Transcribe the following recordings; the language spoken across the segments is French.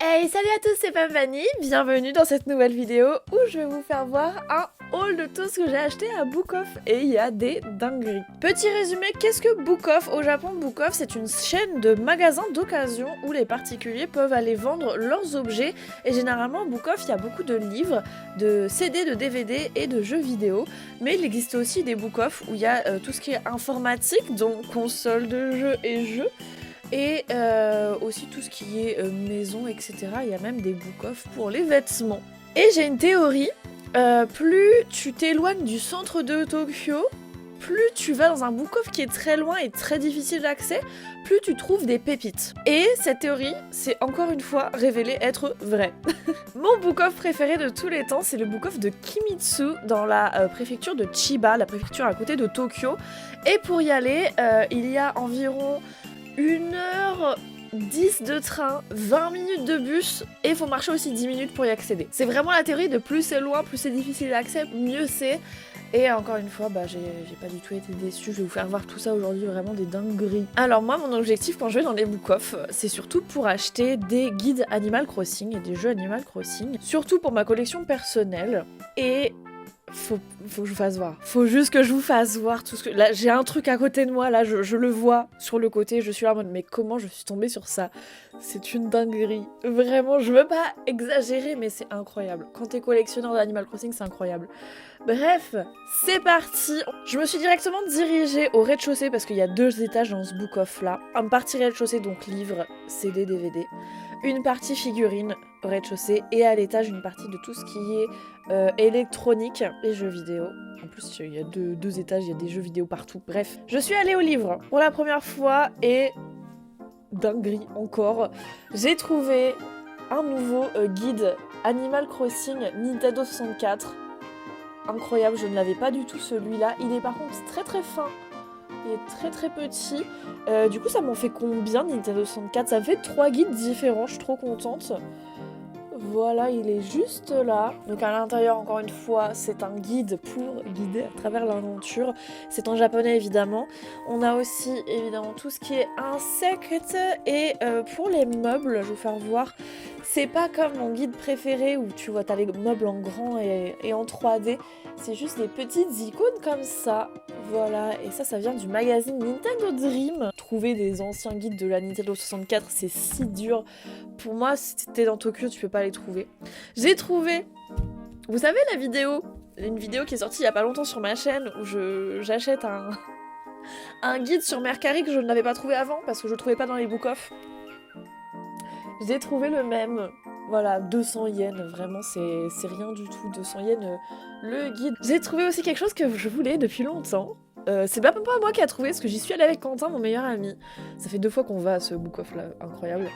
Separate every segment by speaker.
Speaker 1: Hey, salut à tous, c'est Pam Vanille, bienvenue dans cette nouvelle vidéo où je vais vous faire voir un haul de tout ce que j'ai acheté à Book Off et il y a des dingueries. Petit résumé, qu'est-ce que Book Off? Au Japon, Book Off c'est une chaîne de magasins d'occasion où les particuliers peuvent aller vendre leurs objets et généralement Book Off il y a beaucoup de livres, de CD, de DVD et de jeux vidéo, mais il existe aussi des Book Off où il y a tout ce qui est informatique, donc console de jeux et jeux. Et aussi tout ce qui est maison, etc. Il y a même des book-off pour les vêtements. Et j'ai une théorie, plus tu t'éloignes du centre de Tokyo, plus tu vas dans un book-off qui est très loin et très difficile d'accès, plus tu trouves des pépites. Et cette théorie, c'est encore une fois révélé être vraie. Mon book-off préféré de tous les temps, c'est le book-off de Kimitsu dans la préfecture de Chiba, la préfecture à côté de Tokyo. Et pour y aller, il y a environ 1h10 de train, 20 minutes de bus et il faut marcher aussi 10 minutes pour y accéder. C'est vraiment la théorie de plus c'est loin, plus c'est difficile d'accès, mieux c'est. Et encore une fois, j'ai pas du tout été déçue, je vais vous faire voir tout ça aujourd'hui, vraiment des dingueries. Alors moi, mon objectif quand je vais dans les book-off, c'est surtout pour acheter des guides Animal Crossing et des jeux Animal Crossing, surtout pour ma collection personnelle. Et faut que je vous fasse voir. Faut juste que je vous fasse voir tout ce que... Là, j'ai un truc à côté de moi, là, je le vois sur le côté, je suis là en mode, mais comment je suis tombée sur ça? C'est une dinguerie. Vraiment, je veux pas exagérer, mais c'est incroyable. Quand t'es collectionneur d'Animal Crossing, c'est incroyable. Bref, c'est parti. Je me suis directement dirigée au rez-de-chaussée parce qu'il y a 2 étages dans ce book-off là. Une partie rez-de-chaussée, donc livres, CD, DVD. Une partie figurines au rez-de-chaussée et à l'étage une partie de tout ce qui est électronique et jeux vidéo. En plus il y a deux étages, il y a des jeux vidéo partout. Bref, je suis allée au livre pour la première fois et dinguerie encore. J'ai trouvé un nouveau guide Animal Crossing Nintendo 64. Incroyable, je ne l'avais pas du tout celui-là. Il est par contre très très fin. Il est très très petit. Du coup, ça m'en fait combien Nintendo 64? Ça me fait 3 guides différents, je suis trop contente. Voilà, il est juste là. Donc à l'intérieur, encore une fois, c'est un guide pour guider à travers l'aventure. C'est en japonais, évidemment. On a aussi, évidemment, tout ce qui est insectes. Et pour les meubles, je vais vous faire voir. C'est pas comme mon guide préféré où tu vois, t'as les meubles en grand et en 3D. C'est juste des petites icônes comme ça. Voilà, et ça vient du magazine Nintendo Dream. Trouver des anciens guides de la Nintendo 64, c'est si dur. Pour moi, si t'es dans Tokyo, tu peux pas les trouver. J'ai trouvé, vous savez la vidéo, une vidéo qui est sortie il y a pas longtemps sur ma chaîne où j'achète un guide sur Mercari que je n'avais pas trouvé avant parce que je le trouvais pas dans les book-off. J'ai trouvé le même. Voilà, 200 yens, vraiment c'est rien du tout, 200 yens le guide. J'ai trouvé aussi quelque chose que je voulais depuis longtemps. C'est pas moi qui a trouvé, parce que j'y suis allée avec Quentin, mon meilleur ami. Ça fait 2 fois qu'on va à ce book-off là, incroyable.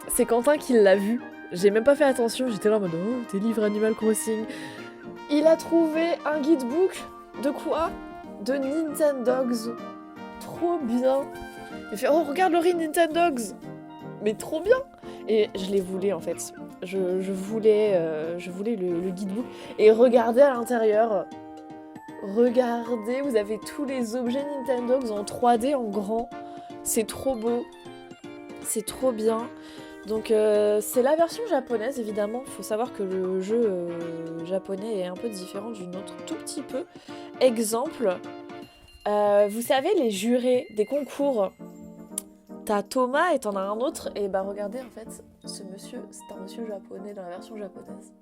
Speaker 1: C'est Quentin qui l'a vu. J'ai même pas fait attention, j'étais là en mode oh, tes livres Animal Crossing. Il a trouvé un guidebook de quoi? De Nintendogs. Trop bien. Il fait oh regarde Laurie Nintendogs. Mais trop bien. Et je les voulais en fait. Je voulais le guidebook. Et regardez à l'intérieur. Regardez, vous avez tous les objets Nintendogs en 3D en grand. C'est trop beau. C'est trop bien. Donc c'est la version japonaise évidemment. Il faut savoir que le jeu japonais est un peu différent du nôtre. Tout petit peu. Exemple. Vous savez les jurés des concours. T'as Thomas et t'en as un autre, et bah regardez en fait, ce monsieur, c'est un monsieur japonais dans la version japonaise.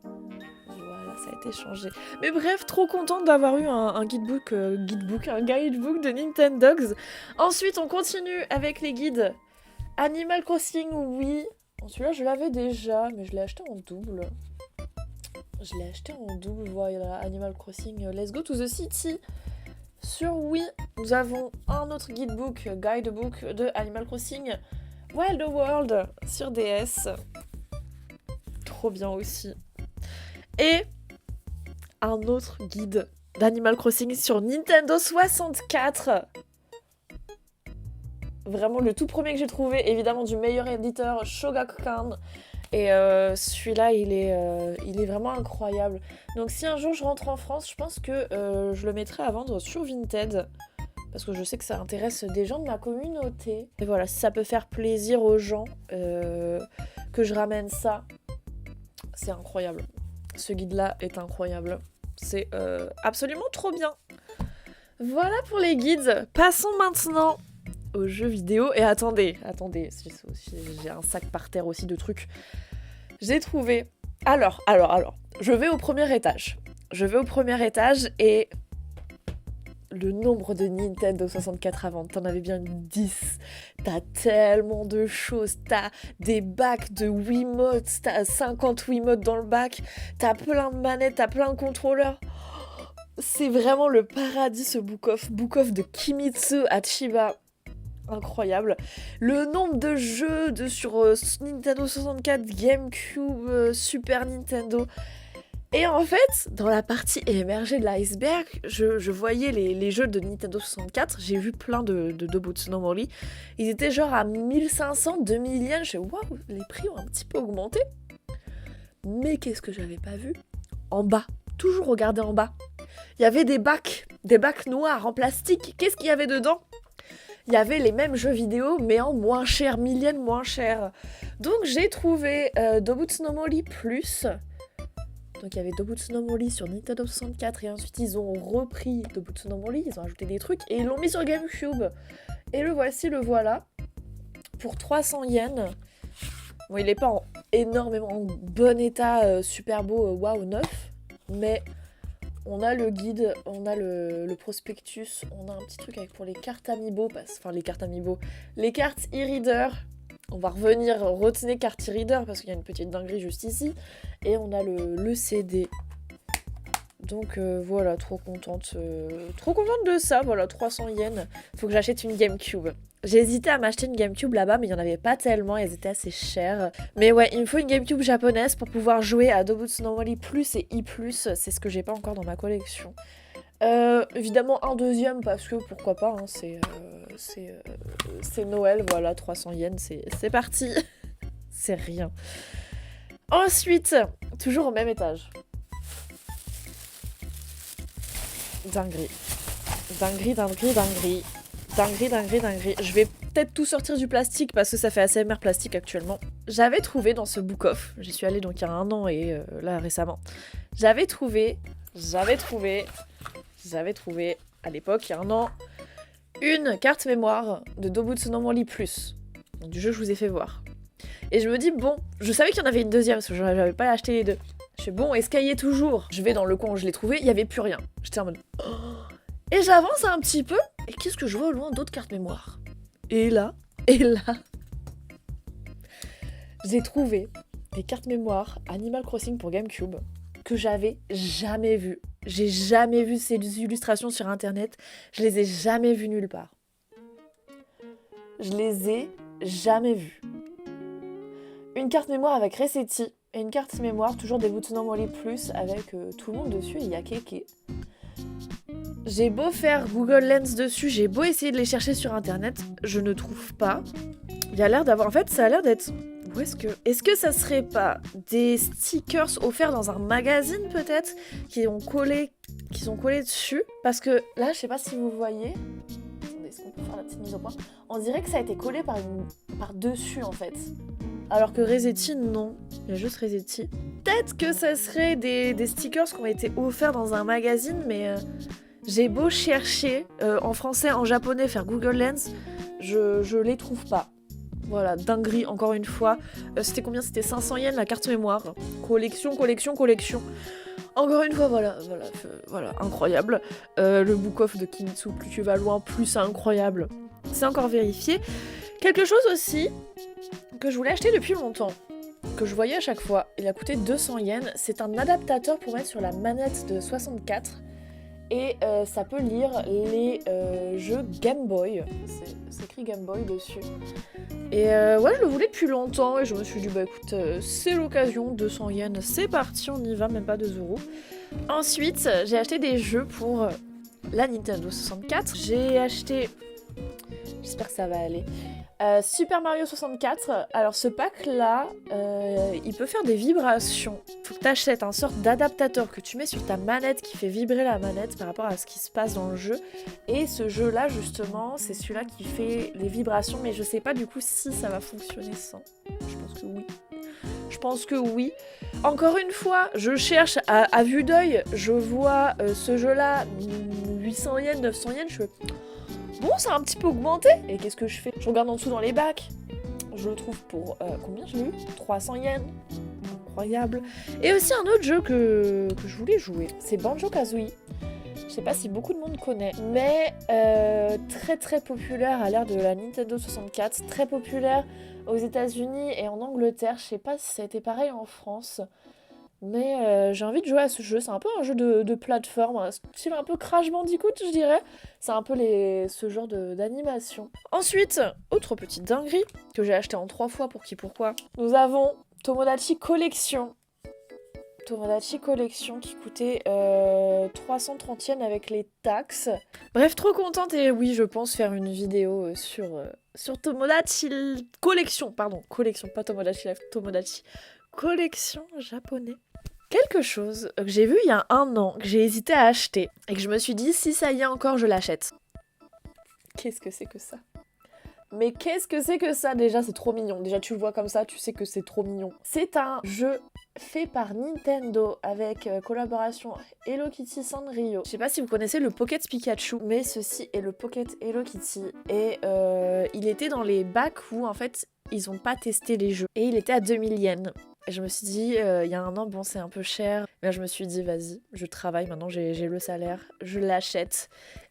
Speaker 1: Voilà, ça a été changé. Mais bref, trop contente d'avoir eu un guidebook de Nintendogs. Ensuite, on continue avec les guides. Animal Crossing, oui. Celui-là, je l'avais déjà, mais je l'ai acheté en double. Voilà, Animal Crossing, Let's Go to the City. Sur Wii, nous avons un autre guidebook de Animal Crossing Wild World sur DS. Trop bien aussi. Et un autre guide d'Animal Crossing sur Nintendo 64. Vraiment le tout premier que j'ai trouvé, évidemment du meilleur éditeur Shogakukan. Et celui-là, il est vraiment incroyable. Donc si un jour je rentre en France, je pense que je le mettrai à vendre sur Vinted. parce que je sais que ça intéresse des gens de ma communauté. Et voilà, si ça peut faire plaisir aux gens que je ramène ça, c'est incroyable. Ce guide-là est incroyable. C'est absolument trop bien. Voilà pour les guides. Passons maintenant aux jeux vidéo. Et attendez, j'ai un sac par terre aussi de trucs. J'ai trouvé... Alors, je vais au premier étage. Et le nombre de Nintendo 64 à vendre, t'en avais bien 10. T'as tellement de choses. T'as des bacs de Wiimote, t'as 50 Wiimote dans le bac. T'as plein de manettes, t'as plein de contrôleurs. C'est vraiment le paradis ce Book of de Kimitsu à Chiba. Incroyable. Le nombre de jeux sur Nintendo 64, GameCube, Super Nintendo. Et en fait, dans la partie émergée de l'iceberg, je voyais les jeux de Nintendo 64. J'ai vu plein de Dobutsu no Mori. Ils étaient genre à 1500, 2000 yens. Je suis waouh, les prix ont un petit peu augmenté. Mais qu'est-ce que j'avais pas vu ? En bas. Toujours regarder en bas. Il y avait des bacs noirs en plastique. Qu'est-ce qu'il y avait dedans ? Il y avait les mêmes jeux vidéo, mais en moins cher, 1000 yens moins cher. Donc j'ai trouvé Dobutsu no Mori Plus. Donc il y avait Dobutsu no Mori sur Nintendo 64 et ensuite ils ont repris Dobutsu no Mori, ils ont ajouté des trucs et ils l'ont mis sur GameCube. Et le voilà, pour 300 yens. Bon, il n'est pas en énormément bon état, super beau, waouh, neuf, mais on a le guide, on a le prospectus, on a un petit truc avec pour les cartes Amiibo, les cartes e-reader. On va retenir carte e-reader parce qu'il y a une petite dinguerie juste ici. Et on a le CD. Donc voilà, trop contente de ça. Voilà, 300 yens. Faut que j'achète une GameCube. J'ai hésité à m'acheter une GameCube là-bas, mais il n'y en avait pas tellement, elles étaient assez chères. Mais ouais, il me faut une GameCube japonaise pour pouvoir jouer à Dobutsu no Mori Plus et I+. C'est ce que j'ai pas encore dans ma collection. Évidemment un deuxième parce que pourquoi pas, hein, c'est Noël, voilà, 300 yens, c'est parti. C'est rien. Ensuite, toujours au même étage. Dinguerie. Je vais peut-être tout sortir du plastique parce que ça fait ASMR plastique actuellement. J'avais trouvé dans ce Book of, j'y suis allée donc il y a 1 an et là récemment, j'avais trouvé à l'époque, il y a 1 an, une carte mémoire de Dobutsu no Mori Plus, du jeu que je vous ai fait voir. Et je me dis, bon, je savais qu'il y en avait une deuxième, parce que je n'avais pas acheté les deux. Je fais, bon, est-ce qu'elle y est toujours ? Je vais dans le coin où je l'ai trouvé, il n'y avait plus rien. J'étais en mode... Oh. Et j'avance un petit peu, et qu'est-ce que je vois au loin d'autres cartes mémoire ? Et là, j'ai trouvé des cartes mémoire Animal Crossing pour GameCube que j'avais jamais vues. J'ai jamais vu ces illustrations sur internet, je les ai jamais vues nulle part. Je les ai jamais vues. Une carte mémoire avec Resetti et une carte mémoire toujours des Dobutsu no Mori Plus avec tout le monde dessus et Yakeke. J'ai beau faire Google Lens dessus, j'ai beau essayer de les chercher sur internet, je ne trouve pas. Il y a l'air d'avoir... En fait, ça a l'air d'être... Où est-ce que... Est-ce que ça serait pas des stickers offerts dans un magazine peut-être qui sont collés dessus? Parce que là, je sais pas si vous voyez... Attendez, est-ce qu'on peut faire la petite mise au point? On dirait que ça a été collé par dessus en fait. Alors que Resetti, non. Il y a juste Resetti. Peut-être que ça serait des stickers qui ont été offerts dans un magazine, mais j'ai beau chercher en français, en japonais, faire Google Lens, je les trouve pas. Voilà, dinguerie, encore une fois. C'était combien ? C'était 500 yens la carte mémoire. Collection. Encore une fois, voilà, incroyable. Le Book of de Kimitsu, plus tu vas loin, plus c'est incroyable. C'est encore vérifié. Quelque chose aussi que je voulais acheter depuis longtemps, que je voyais à chaque fois, il a coûté 200 yens. C'est un adaptateur pour mettre sur la manette de 64. Et ça peut lire les jeux Game Boy. C'est écrit Game Boy dessus. Et ouais, je le voulais depuis longtemps et je me suis dit, bah écoute, c'est l'occasion, 200 yens, c'est parti, on y va, même pas 2 euros. Ensuite, j'ai acheté des jeux pour la Nintendo 64. J'ai acheté J'espère que ça va aller. Super Mario 64, alors ce pack là, il peut faire des vibrations. Faut que tu achètes un sorte d'adaptateur que tu mets sur ta manette qui fait vibrer la manette par rapport à ce qui se passe dans le jeu. Et ce jeu là justement, c'est celui-là qui fait les vibrations, mais je sais pas du coup si ça va fonctionner sans. Je pense que oui. Je pense que oui. Encore une fois, je cherche à vue d'œil, je vois ce jeu là, 800 yens, 900 yens, je fais... Bon, ça a un petit peu augmenté. Et qu'est-ce que je fais? Je regarde en dessous dans les bacs. Je le trouve pour... combien je l'ai eu? 300 yens. Incroyable. Et aussi un autre jeu que je voulais jouer. C'est Banjo-Kazooie. Je sais pas si beaucoup de monde connaît. Mais très très populaire à l'ère de la Nintendo 64. Très populaire aux États-Unis et en Angleterre. Je sais pas si ça a été pareil en France. Mais j'ai envie de jouer à ce jeu, c'est un peu un jeu de plateforme, style un peu Crash Bandicoot je dirais. C'est un peu ce genre d'animation. Ensuite, autre petite dinguerie que j'ai acheté en 3 fois pour qui pourquoi. Nous avons Tomodachi Collection. Tomodachi Collection qui coûtait 330 yens avec les taxes. Bref, trop contente et oui, je pense faire une vidéo sur Tomodachi Collection. Pardon, Collection, pas Tomodachi Life, Tomodachi Collection japonais. Quelque chose que j'ai vu il y a 1 an, que j'ai hésité à acheter, et que je me suis dit, si ça y est encore, je l'achète. Qu'est-ce que c'est que ça? Mais qu'est-ce que c'est que ça? Déjà, c'est trop mignon. Déjà, tu le vois comme ça, tu sais que c'est trop mignon. C'est un jeu fait par Nintendo avec collaboration Hello Kitty Sanrio. Je sais pas si vous connaissez le Pocket Pikachu, mais ceci est le Pocket Hello Kitty. Et il était dans les bacs où, en fait, ils ont pas testé les jeux. Et il était à 2000 yens. Et je me suis dit, il y a 1 an, bon, c'est un peu cher. Mais je me suis dit, vas-y, je travaille, maintenant j'ai le salaire, je l'achète.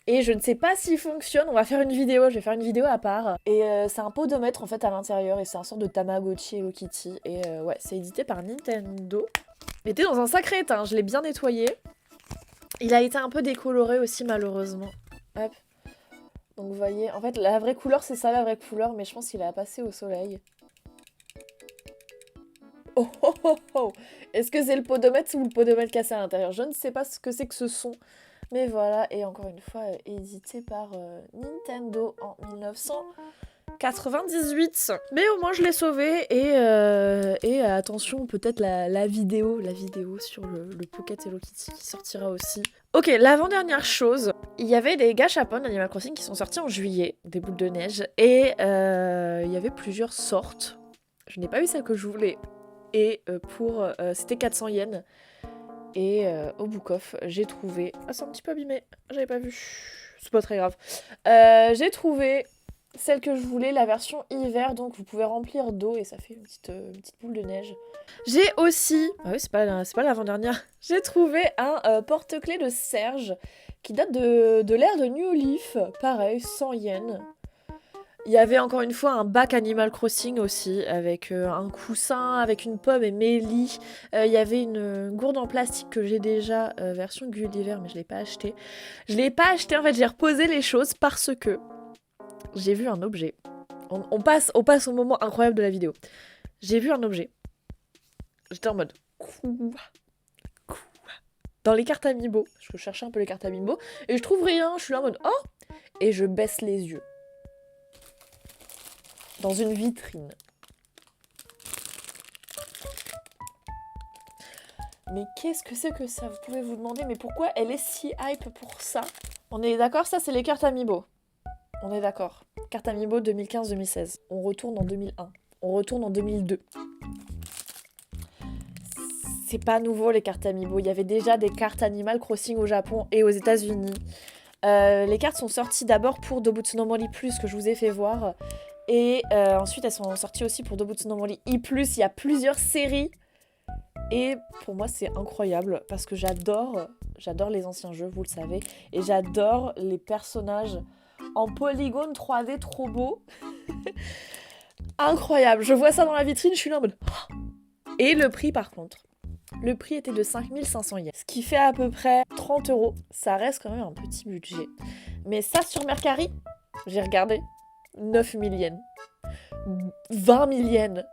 Speaker 1: Et je ne sais pas s'il fonctionne, on va faire une vidéo, je vais faire une vidéo à part. Et c'est un podomètre en fait à l'intérieur, et c'est un sorte de Tamagotchi Hello Kitty. Et ouais, c'est édité par Nintendo. Il était dans un sacré état, je l'ai bien nettoyé. Il a été un peu décoloré aussi malheureusement. Hop. Donc vous voyez, en fait la vraie couleur c'est ça la vraie couleur, mais je pense qu'il a passé au soleil. Oh oh oh oh! Est-ce que c'est le podomètre ou le podomètre cassé à l'intérieur? Je ne sais pas ce que c'est que ce son. Mais voilà, et encore une fois, édité par Nintendo en 1998. Mais au moins je l'ai sauvé et attention, peut-être la vidéo sur le Pocket Hello Kitty qui sortira aussi. Ok, l'avant-dernière chose, il y avait des gachapon Animal Crossing qui sont sortis en juillet, des boules de neige, et il y avait plusieurs sortes. Je n'ai pas eu celle que je voulais. Et c'était 400 yens. Et au Book-Off, j'ai trouvé... Ah, c'est un petit peu abîmé, j'avais pas vu. C'est pas très grave. J'ai trouvé celle que je voulais, la version hiver, donc vous pouvez remplir d'eau et ça fait une petite boule de neige. J'ai aussi... Ah oui, c'est pas l'avant-dernière. J'ai trouvé un porte-clés de Serge qui date de l'ère de New Leaf. Pareil, 100 yens. Il y avait encore une fois un bac Animal Crossing aussi, avec un coussin, avec une pomme et Mélie. Il y avait une gourde en plastique que j'ai déjà, version Gulliver, mais je l'ai pas acheté. Je l'ai pas acheté, en fait, j'ai reposé les choses parce que j'ai vu un objet. On passe au moment incroyable de la vidéo. J'ai vu un objet. J'étais en mode... Quoi? Dans les cartes Amiibo. Je cherchais un peu les cartes Amiibo. Et je trouve rien, je suis là en mode... Oh! Et je baisse les yeux. Dans une vitrine. Mais qu'est-ce que c'est que ça? Vous pouvez vous demander, mais pourquoi elle est si hype pour ça? On est d'accord, ça c'est les cartes Amiibo. On est d'accord. Cartes Amiibo 2015-2016. On retourne en 2001. On retourne en 2002. C'est pas nouveau les cartes Amiibo. Il y avait déjà des cartes Animal Crossing au Japon et aux États-Unis. Les cartes sont sorties d'abord pour Dobutsu no Mori Plus que je vous ai fait voir. Et ensuite, elles sont sorties aussi pour Dobutsu no Mori I+. Il y a plusieurs séries. Et pour moi, c'est incroyable parce que j'adore les anciens jeux, vous le savez. Et j'adore les personnages en polygone 3D trop beaux. Incroyable. Je vois ça dans la vitrine, je suis là en mode... Et le prix, par contre. Le prix était de 5500 yens. Ce qui fait à peu près 30 €. Ça reste quand même un petit budget. Mais ça, sur Mercari, j'ai regardé... 9000 yens. 20 000 yens.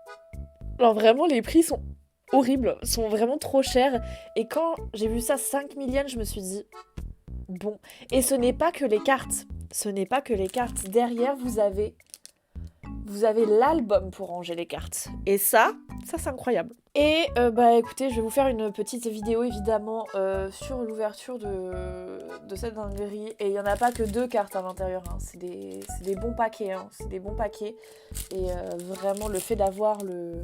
Speaker 1: Alors vraiment, les prix sont horribles, sont vraiment trop chers. Et quand j'ai vu ça 5 000 yens, je me suis dit, bon. Et ce n'est pas que les cartes. ce n'est pas que les cartes. Derrière, vous avez l'album pour ranger les cartes. Et ça c'est incroyable. Et bah écoutez, je vais vous faire une petite vidéo évidemment sur l'ouverture de cette dinguerie. Et il n'y en a pas que 2 cartes à l'intérieur, hein. C'est des bons paquets, hein. C'est des bons paquets. Et vraiment le fait d'avoir le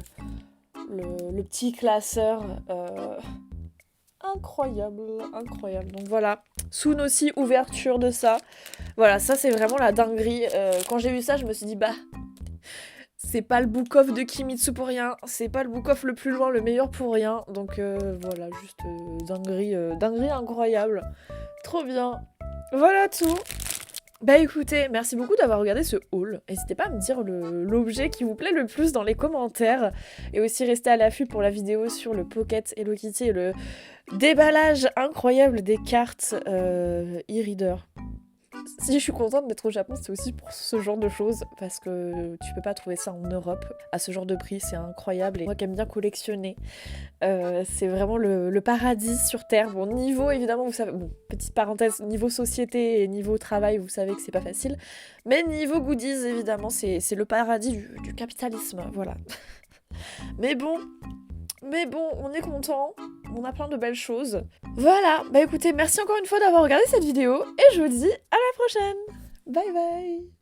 Speaker 1: petit classeur, incroyable. Donc voilà, Soon aussi, ouverture de ça. Voilà, ça c'est vraiment la dinguerie. Quand j'ai vu ça, je me suis dit bah... c'est pas le book-off de Kimitsu pour rien, c'est pas le book-off le plus loin, le meilleur pour rien. Donc voilà, juste dinguerie incroyable. Trop bien. Voilà tout. Bah écoutez, merci beaucoup d'avoir regardé ce haul. N'hésitez pas à me dire l'objet qui vous plaît le plus dans les commentaires. Et aussi restez à l'affût pour la vidéo sur le Pocket Hello Kitty et le déballage incroyable des cartes e-reader. Si je suis contente d'être au Japon, c'est aussi pour ce genre de choses, parce que tu peux pas trouver ça en Europe à ce genre de prix, c'est incroyable. Et moi qui aime bien collectionner, c'est vraiment le paradis sur Terre. Bon, niveau évidemment, vous savez, bon, petite parenthèse, niveau société et niveau travail, vous savez que c'est pas facile, mais niveau goodies, évidemment, c'est le paradis du capitalisme, voilà. Mais bon, on est content, on a plein de belles choses. Voilà, bah écoutez, merci encore une fois d'avoir regardé cette vidéo, et je vous dis à la prochaine. Bye bye.